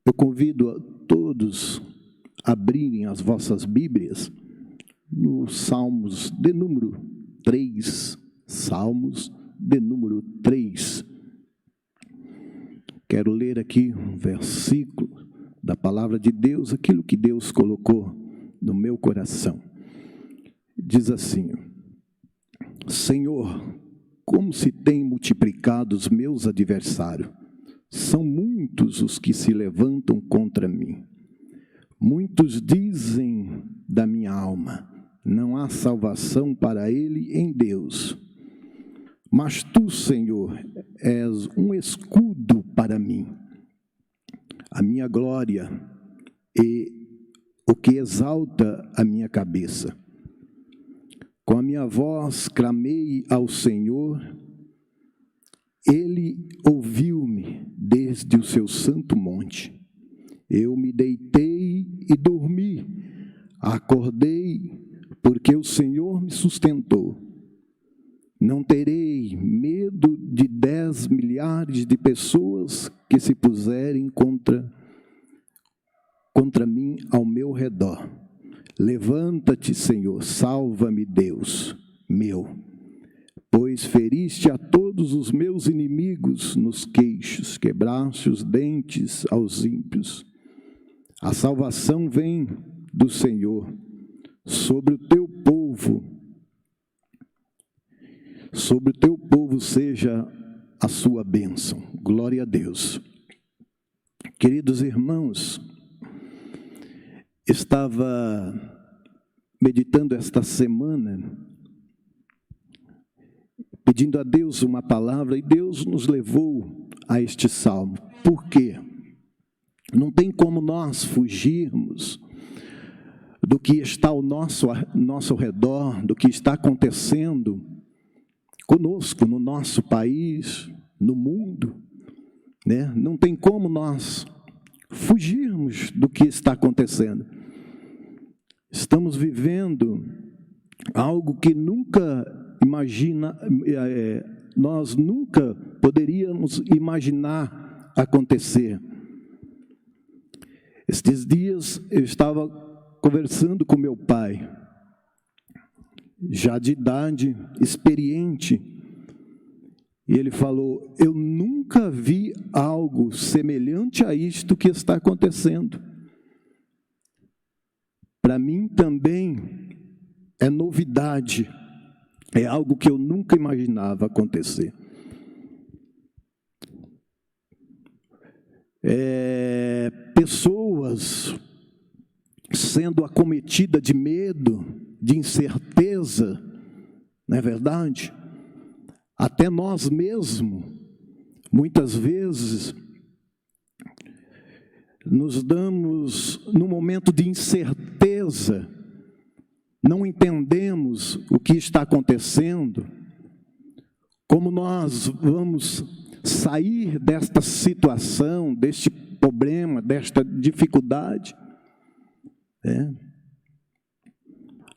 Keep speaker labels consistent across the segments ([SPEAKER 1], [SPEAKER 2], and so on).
[SPEAKER 1] Eu convido a todos a abrirem as vossas Bíblias no Salmos de número 3. Salmos de número 3. Quero ler aqui um versículo da palavra de Deus, aquilo que Deus colocou no meu coração. Diz assim: Senhor, como se têm multiplicado os meus adversários. São muitos os que se levantam contra mim. Muitos dizem da minha alma: não há salvação para ele em Deus. Mas tu, Senhor, és um escudo para mim, a minha glória e o que exalta a minha cabeça. Com a minha voz clamei ao Senhor, Ele ouviu-me desde o seu santo monte. Eu me deitei e dormi, acordei, porque o Senhor me sustentou. Não terei medo de 10 milhares de pessoas que se puserem contra mim ao meu redor. Levanta-te, Senhor, salva-me, Deus meu, pois feriste a todos os meus inimigos nos queixos, quebraste os dentes aos ímpios. A salvação vem do Senhor sobre o teu povo seja a sua bênção. Glória a Deus. Queridos irmãos, estava meditando esta semana, pedindo a Deus uma palavra, e Deus nos levou a este salmo. Por quê? Não tem como nós fugirmos do que está ao nosso redor, do que está acontecendo conosco, no nosso país, no mundo, né? Não tem como nós fugirmos do que está acontecendo. Estamos vivendo algo que nós nunca poderíamos imaginar acontecer. Estes dias eu estava conversando com meu pai, já de idade, experiente, e ele falou: eu nunca vi algo semelhante a isto que está acontecendo. Para mim também é novidade, é algo que eu nunca imaginava acontecer. Pessoas sendo acometidas de medo, de incerteza, não é verdade? Até nós mesmos, muitas vezes, nos damos num momento de incerteza, não entendemos o que está acontecendo, como nós vamos sair desta situação, deste problema, desta dificuldade.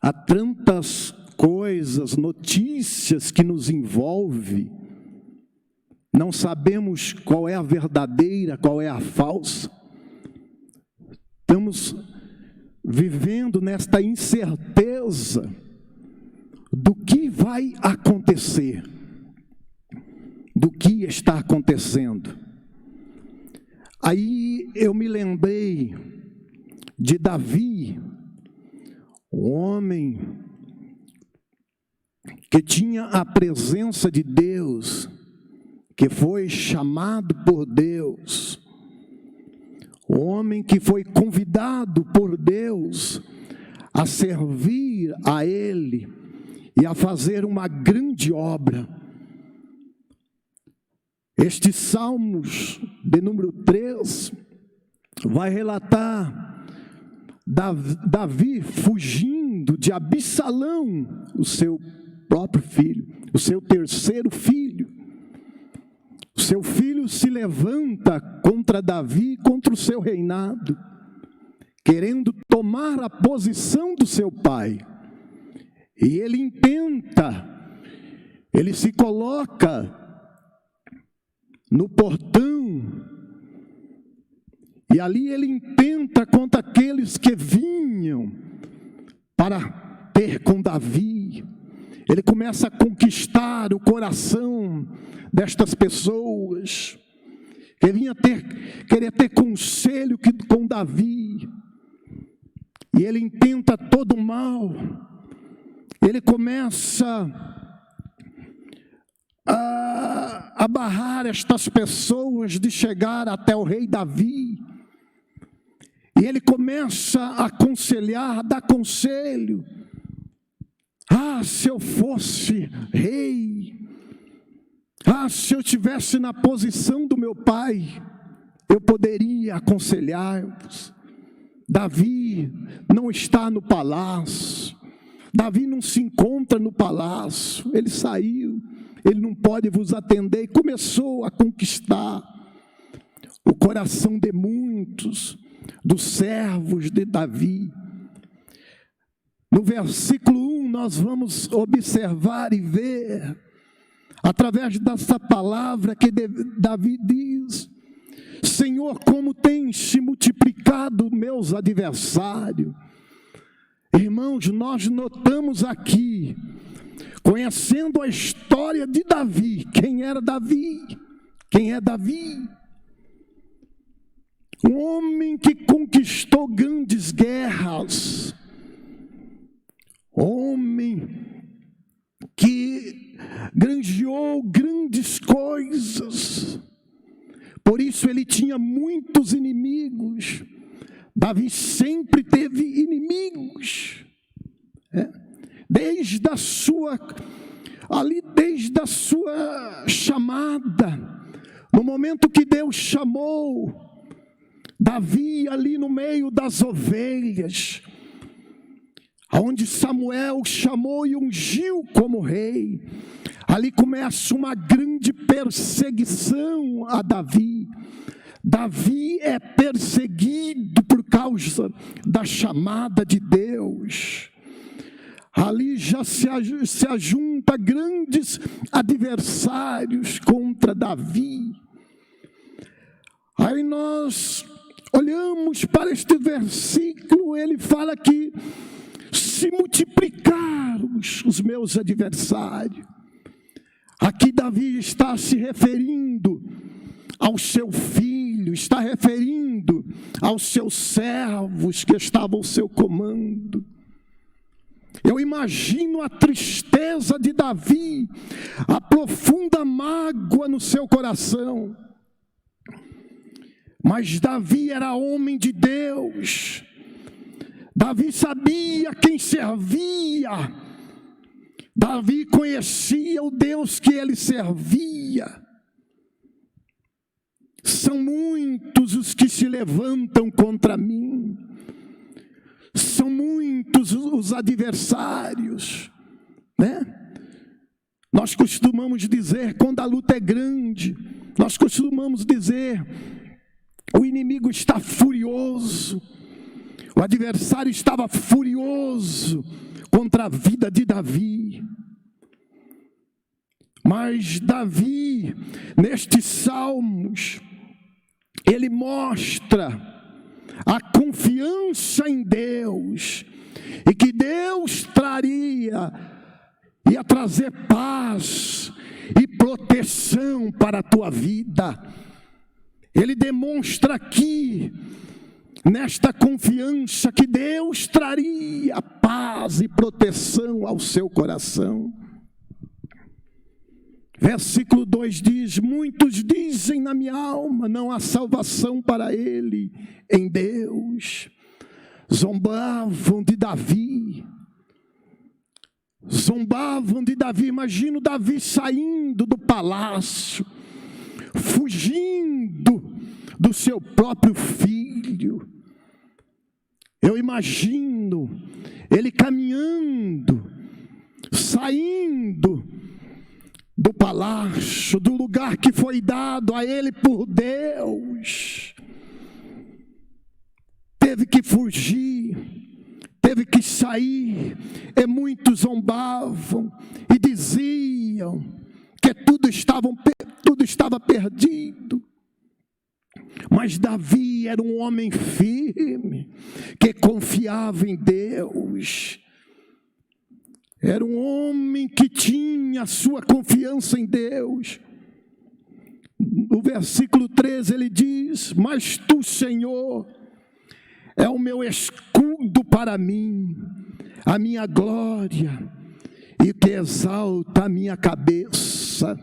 [SPEAKER 1] Há tantas coisas, notícias que nos envolvem, não sabemos qual é a verdadeira, qual é a falsa. Estamos vivendo nesta incerteza do que vai acontecer, do que está acontecendo. Aí eu me lembrei de Davi, um homem que tinha a presença de Deus, que foi chamado por Deus, um homem que foi convidado por Deus a servir a Ele e a fazer uma grande obra. Este Salmos de número 3 vai relatar Davi fugindo de Absalão, o seu próprio filho, o seu terceiro filho. O seu filho se levanta contra Davi, contra o seu reinado, querendo tomar a posição do seu pai. E ele intenta, ele se coloca no portão E ali ele intenta contra aqueles que vinham para ter com Davi. Ele começa a conquistar o coração destas pessoas, que queria ter conselho com Davi. E ele intenta todo o mal. Ele começa a barrar estas pessoas de chegar até o rei Davi. E ele começa a aconselhar, a dar conselho. Se eu fosse rei, se eu estivesse na posição do meu pai, eu poderia aconselhar-vos. Davi não está no palácio, Davi não se encontra no palácio, ele saiu, ele não pode vos atender. E começou a conquistar o coração de muitos, dos servos de Davi. No versículo 1 nós vamos observar e ver, através dessa palavra que Davi diz: Senhor, como tem se multiplicado meus adversários. Irmãos, nós notamos aqui, conhecendo a história de Davi, quem era Davi? Quem é Davi? Um homem que conquistou grandes guerras, homem que granjeou grandes coisas, por isso ele tinha muitos inimigos. Davi sempre teve inimigos, desde a sua chamada, no momento que Deus chamou Davi ali no meio das ovelhas, onde Samuel chamou e ungiu como rei, ali começa uma grande perseguição a Davi. Davi é perseguido por causa da chamada de Deus. Ali já se ajunta grandes adversários contra Davi. Aí nós olhamos para este versículo, ele fala que se multiplicaram os meus adversários. Aqui Davi está se referindo ao seu filho, está referindo aos seus servos que estavam ao seu comando. Eu imagino a tristeza de Davi, a profunda mágoa no seu coração. Mas Davi era homem de Deus. Davi sabia quem servia. Davi conhecia o Deus que ele servia. São muitos os que se levantam contra mim. São muitos os adversários, né? Nós costumamos dizer, quando a luta é grande, nós costumamos dizer, o inimigo está furioso. O adversário estava furioso contra a vida de Davi. Mas Davi, nestes salmos, ele mostra a confiança em Deus, e que Deus ia trazer paz e proteção para a tua vida. Ele demonstra aqui, nesta confiança, que Deus traria paz e proteção ao seu coração. Versículo 2 diz: muitos dizem na minha alma, não há salvação para ele em Deus. Zombavam de Davi. Zombavam de Davi. Imagino Davi saindo do palácio, fugindo do seu próprio filho. Eu imagino ele caminhando, saindo do palácio, do lugar que foi dado a ele por Deus. Teve que fugir, teve que sair, e muitos zombavam e diziam que tudo estava perdido. Mas Davi era um homem firme, que confiava em Deus. Era um homem que tinha a sua confiança em Deus. No versículo 13 ele diz: mas tu, Senhor, é o meu escudo para mim, a minha glória, e que exalta a minha cabeça.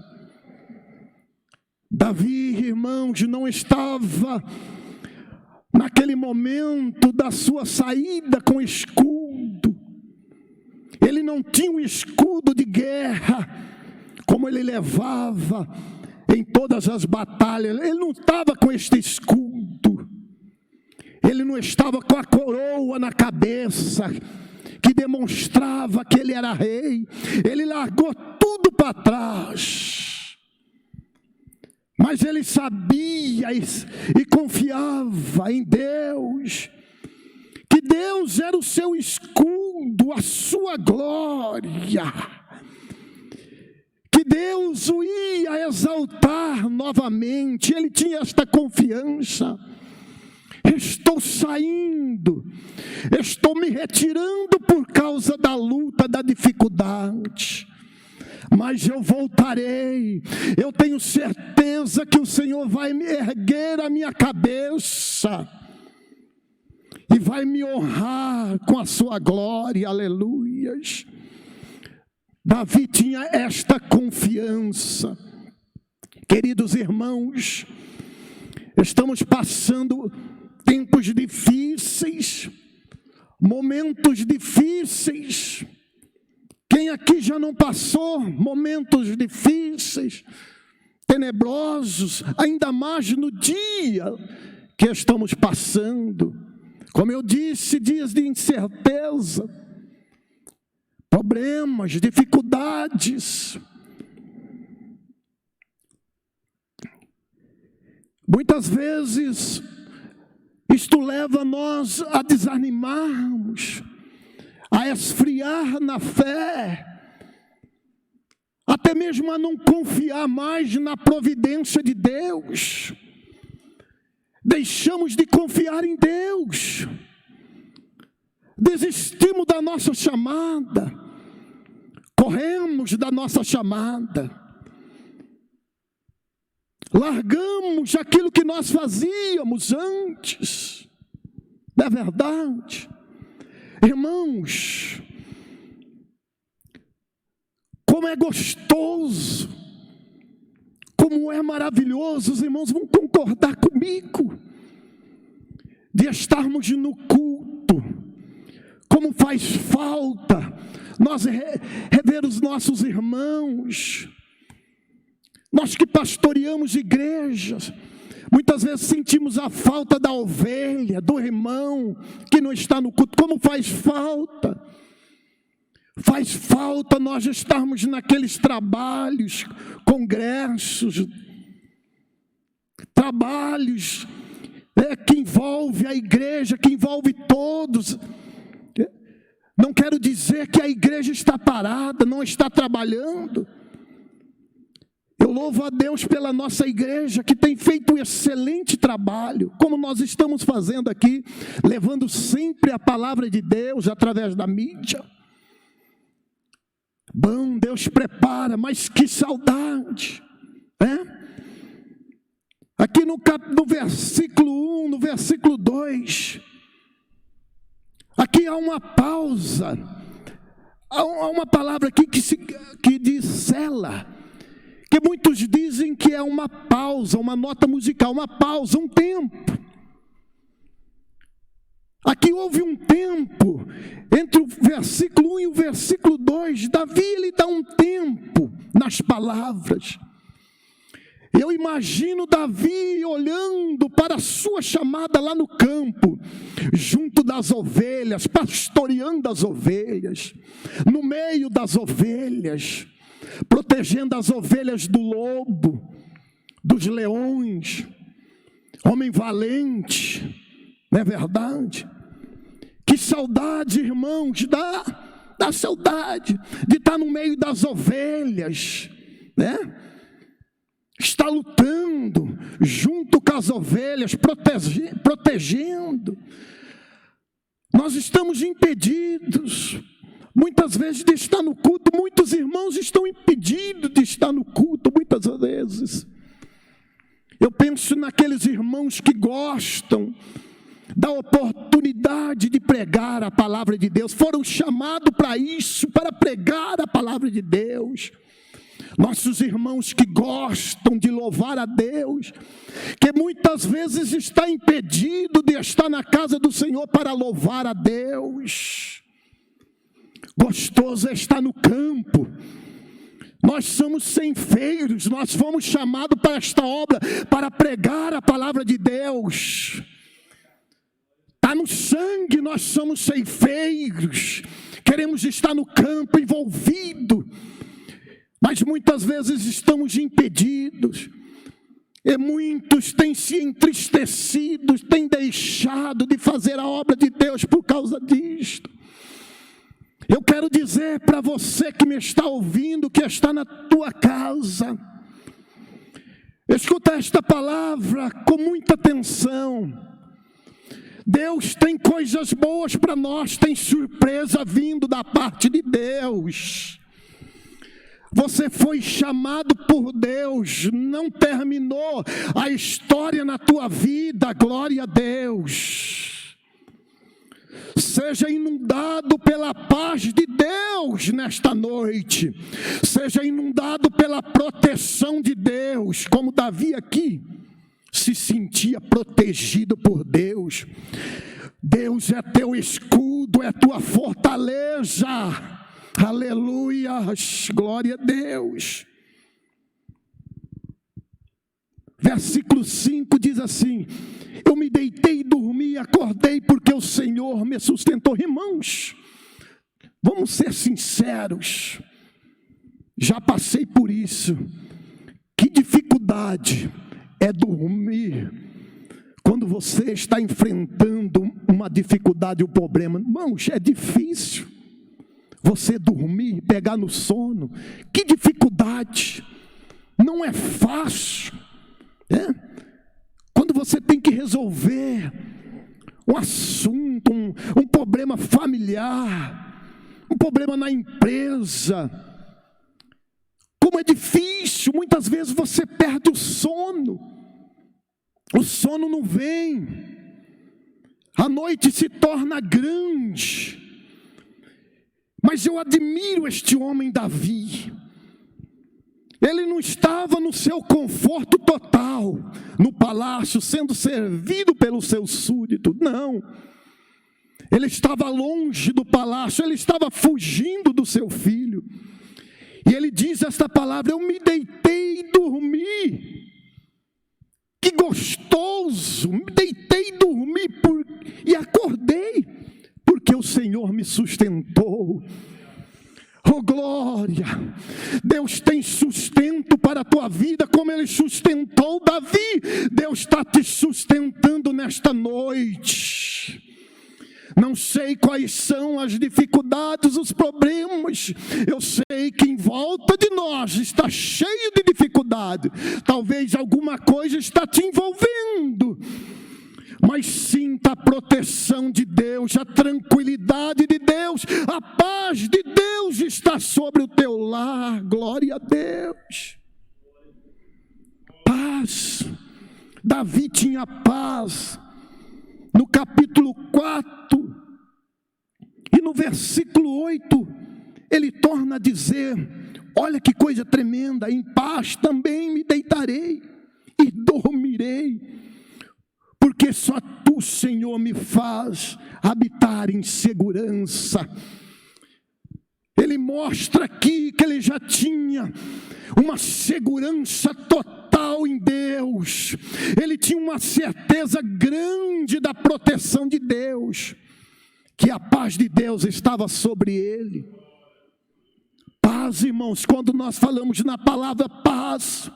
[SPEAKER 1] Davi, irmãos, não estava naquele momento da sua saída com escudo. Ele não tinha um escudo de guerra, como ele levava em todas as batalhas. Ele não estava com este escudo. Ele não estava com a coroa na cabeça, que demonstrava que ele era rei. Ele largou tudo para trás. Mas ele sabia e confiava em Deus, que Deus era o seu escudo, a sua glória, que Deus o ia exaltar novamente. Ele tinha esta confiança: estou saindo, estou me retirando por causa da luta, da dificuldade, mas eu voltarei. Eu tenho certeza que o Senhor vai me erguer a minha cabeça e vai me honrar com a sua glória. Aleluias. Davi tinha esta confiança. Queridos irmãos, estamos passando tempos difíceis, momentos difíceis. Quem aqui já não passou momentos difíceis, tenebrosos, ainda mais no dia que estamos passando? Como eu disse, dias de incerteza, problemas, dificuldades. Muitas vezes isto leva nós a desanimarmos, a esfriar na fé, até mesmo a não confiar mais na providência de Deus. Deixamos de confiar em Deus, desistimos da nossa chamada, corremos da nossa chamada, largamos aquilo que nós fazíamos antes. Não é verdade? Irmãos, como é gostoso, como é maravilhoso, os irmãos vão concordar comigo, de estarmos no culto. Como faz falta nós rever os nossos irmãos. Nós que pastoreamos igrejas, muitas vezes sentimos a falta da ovelha, do irmão que não está no culto. Como faz falta? Faz falta nós estarmos naqueles trabalhos, congressos, trabalhos que envolve a igreja, que envolve todos. Não quero dizer que a igreja está parada, não está trabalhando. Eu louvo a Deus pela nossa igreja, que tem feito um excelente trabalho, como nós estamos fazendo aqui, levando sempre a palavra de Deus através da mídia. Bom, Deus prepara, mas que saudade, né? Aqui no versículo 1, no versículo 2, aqui há uma pausa, há uma palavra aqui que diz cela, que muitos dizem que é uma pausa, uma nota musical, uma pausa, um tempo. Aqui houve um tempo entre o versículo 1 e o versículo 2. Davi, ele dá um tempo nas palavras. Eu imagino Davi olhando para a sua chamada lá no campo, junto das ovelhas, pastoreando as ovelhas, no meio das ovelhas, protegendo as ovelhas do lobo, dos leões, homem valente, não é verdade? Que saudade, irmãos, dá saudade de estar no meio das ovelhas, né? Está lutando junto com as ovelhas, protegendo. Nós estamos impedidos, muitas vezes, de estar no culto. Muitos irmãos estão impedidos de estar no culto, muitas vezes. Eu penso naqueles irmãos que gostam da oportunidade de pregar a palavra de Deus, foram chamados para isso, para pregar a palavra de Deus. Nossos irmãos que gostam de louvar a Deus, que muitas vezes está impedido de estar na casa do Senhor para louvar a Deus. Gostoso é estar no campo. Nós somos ceifeiros, nós fomos chamados para esta obra, para pregar a palavra de Deus. Está no sangue, nós somos ceifeiros, queremos estar no campo envolvido, mas muitas vezes estamos impedidos, e muitos têm se entristecido, têm deixado de fazer a obra de Deus por causa disto. Eu quero dizer para você que me está ouvindo, que está na tua casa, escuta esta palavra com muita atenção. Deus tem coisas boas para nós, tem surpresa vindo da parte de Deus. Você foi chamado por Deus, não terminou a história na tua vida, glória a Deus. Seja inundado pela paz de Deus nesta noite, seja inundado pela proteção de Deus, como Davi aqui se sentia protegido por Deus. Deus é teu escudo, é tua fortaleza. Aleluia, glória a Deus. Versículo 5 diz assim: eu me deitei e dormi, acordei porque o Senhor me sustentou. Irmãos, vamos ser sinceros, já passei por isso. Que dificuldade é dormir quando você está enfrentando uma dificuldade, um problema. Irmãos, é difícil você dormir, pegar no sono. Que dificuldade, não é fácil, né? Quando você tem que resolver um assunto, um problema familiar, um problema na empresa, como é difícil, muitas vezes você perde o sono não vem, a noite se torna grande. Mas eu admiro este homem Davi. Ele não estava no seu conforto total, no palácio, sendo servido pelos seus súditos, não. Ele estava longe do palácio, ele estava fugindo do seu filho. E ele diz esta palavra: eu me deitei e dormi. Que gostoso, me deitei e dormi e acordei, porque o Senhor me sustentou. Oh glória, Deus tem sustento para a tua vida, como Ele sustentou Davi. Deus está te sustentando nesta noite. Não sei quais são as dificuldades, os problemas. Eu sei que em volta de nós está cheio de dificuldade. Talvez alguma coisa está te envolvendo. Mas sinta a proteção de Deus, a tranquilidade de Deus, a paz de Deus está sobre o teu lar. Glória a Deus. Paz. Davi tinha paz. No capítulo 4 e no versículo 8, ele torna a dizer, olha que coisa tremenda: em paz também me deitarei e dormirei, porque só tu, Senhor, me faz habitar em segurança. Ele mostra aqui que ele já tinha uma segurança total em Deus. Ele tinha uma certeza grande da proteção de Deus, que a paz de Deus estava sobre ele. Paz, irmãos, quando nós falamos na palavra paz,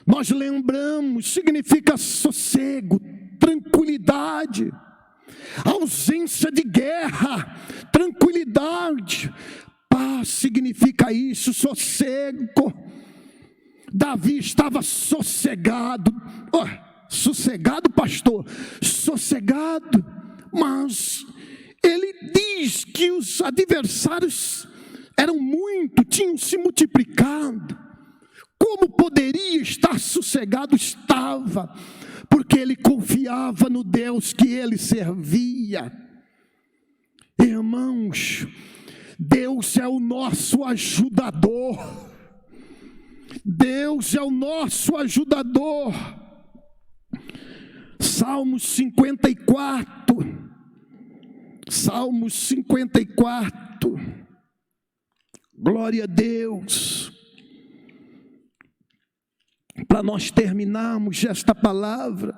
[SPEAKER 1] nós lembramos, significa sossego, tranquilidade, ausência de guerra, tranquilidade. Paz significa isso, sossego. Davi estava sossegado. Sossegado, pastor? Sossegado. Mas ele diz que os adversários eram muitos, tinham se multiplicado. Como poderia estar sossegado? Estava, porque ele confiava no Deus que ele servia. Irmãos, Deus é o nosso ajudador. Deus é o nosso ajudador. Salmos 54. Salmos 54. Glória a Deus. Para nós terminarmos esta palavra,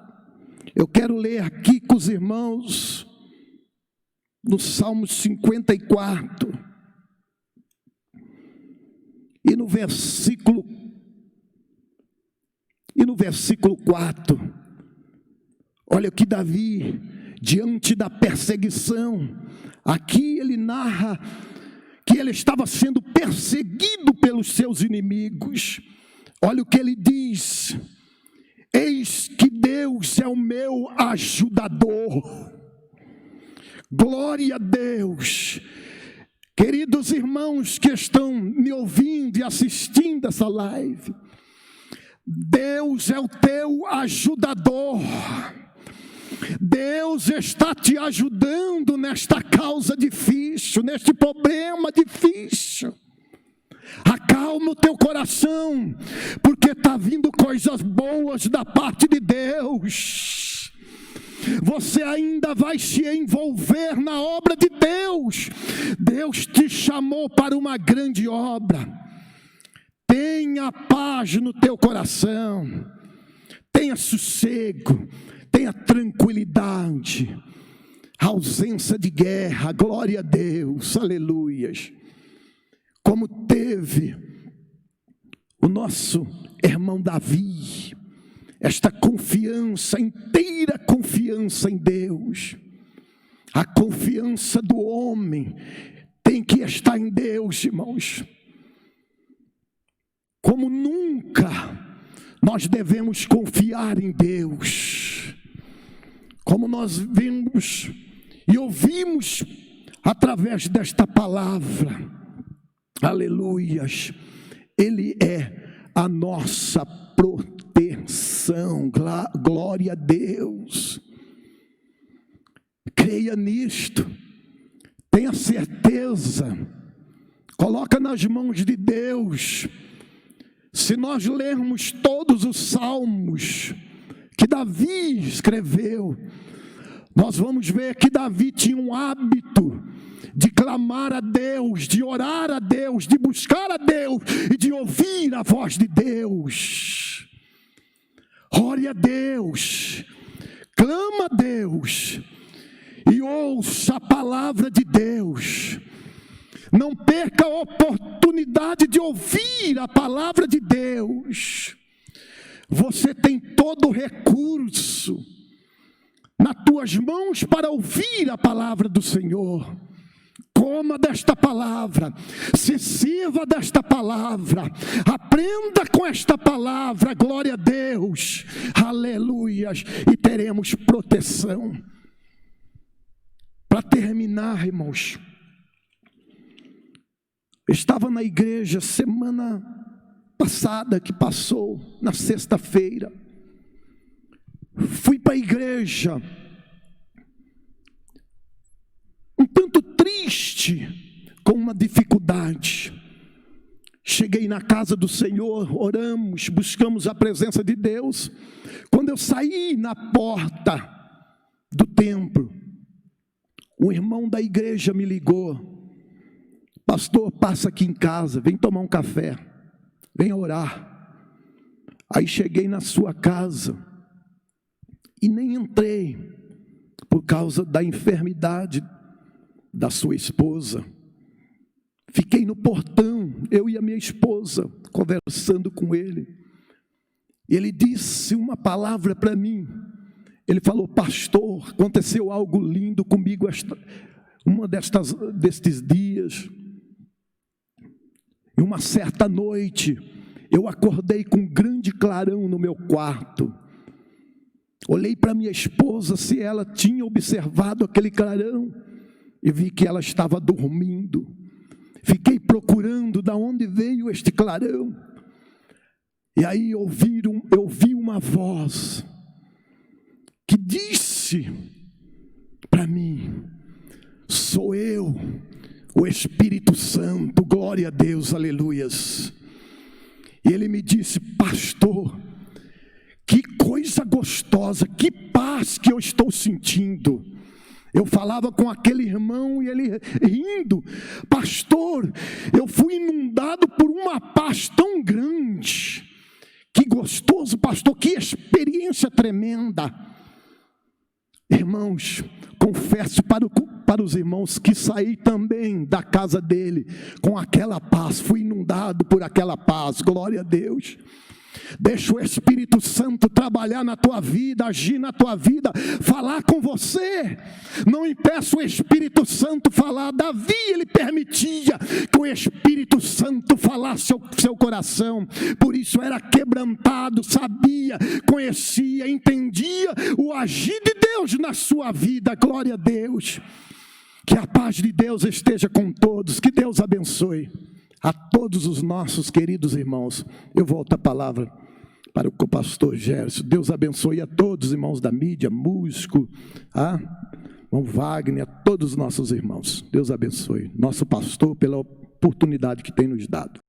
[SPEAKER 1] eu quero ler aqui com os irmãos, no Salmo 54, e no versículo 4, olha que Davi, diante da perseguição, aqui ele narra que ele estava sendo perseguido pelos seus inimigos. Olha o que ele diz: eis que Deus é o meu ajudador. Glória a Deus. Queridos irmãos que estão me ouvindo e assistindo essa live, Deus é o teu ajudador. Deus está te ajudando nesta causa difícil, neste problema difícil. Acalma o teu coração, porque está vindo coisas boas da parte de Deus. Você ainda vai se envolver na obra de Deus. Deus te chamou para uma grande obra. Tenha paz no teu coração, tenha sossego, tenha tranquilidade, ausência de guerra. Glória a Deus, aleluias. Como teve o nosso irmão Davi, esta confiança, inteira confiança em Deus. A confiança do homem tem que estar em Deus, irmãos. Como nunca nós devemos confiar em Deus. Como nós vimos e ouvimos através desta palavra, aleluias, Ele é a nossa proteção. Glória a Deus. Creia nisto, tenha certeza, coloca nas mãos de Deus. Se nós lermos todos os salmos que Davi escreveu, nós vamos ver que Davi tinha um hábito de clamar a Deus, de orar a Deus, de buscar a Deus e de ouvir a voz de Deus. Ore a Deus, clama a Deus e ouça a palavra de Deus. Não perca a oportunidade de ouvir a palavra de Deus. Você tem todo o recurso nas tuas mãos para ouvir a palavra do Senhor. Coma desta palavra, se sirva desta palavra, aprenda com esta palavra. Glória a Deus, aleluias, e teremos proteção. Para terminar, irmãos, estava na igreja semana passada que passou, na sexta-feira. Fui para a igreja um tanto triste, com uma dificuldade. Cheguei na casa do Senhor, oramos, buscamos a presença de Deus. Quando eu saí na porta do templo, um irmão da igreja me ligou: pastor, passa aqui em casa, vem tomar um café, vem orar. Aí cheguei na sua casa e nem entrei, por causa da enfermidade da sua esposa. Fiquei no portão, eu e a minha esposa, conversando com ele. Ele disse uma palavra para mim. Ele falou: pastor, aconteceu algo lindo comigo destes dias. Em uma certa noite, Eu acordei com um grande clarão no meu quarto. Olhei para minha esposa se ela tinha observado aquele clarão e vi que ela estava dormindo. Fiquei procurando de onde veio este clarão. E aí eu ouvi uma voz que disse para mim: sou eu, o Espírito Santo, glória a Deus, aleluias. E ele me disse: pastor, que coisa gostosa, que paz que eu estou sentindo. Eu falava com aquele irmão e ele rindo: pastor, eu fui inundado por uma paz tão grande. Que gostoso, pastor, que experiência tremenda. Irmãos, confesso para os irmãos que saí também da casa dele com aquela paz, fui inundado por aquela paz, glória a Deus. Deixa o Espírito Santo trabalhar na tua vida, agir na tua vida, falar com você. Não impeça o Espírito Santo falar. Davi, ele permitia que o Espírito Santo falasse seu coração. Por isso era quebrantado, sabia, conhecia, entendia o agir de Deus na sua vida. Glória a Deus. Que a paz de Deus esteja com todos. Que Deus abençoe a todos os nossos queridos irmãos. Eu volto a palavra para o pastor Gércio. Deus abençoe a todos os irmãos da mídia, músico, irmão Wagner, a todos os nossos irmãos. Deus abençoe nosso pastor pela oportunidade que tem nos dado.